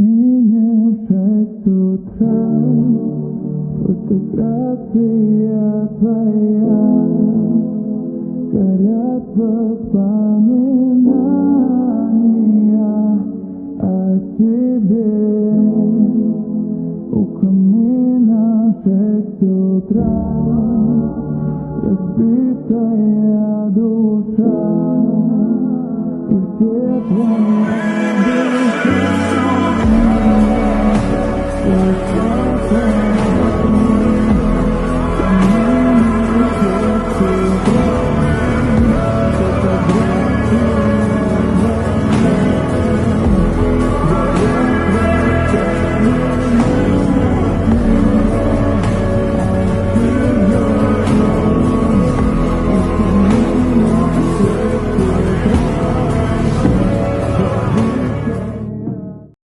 Мне в 6 утра фотография твоя, горят воспоминания о тебе. У камина в 6 утра разбитая душа, и все твои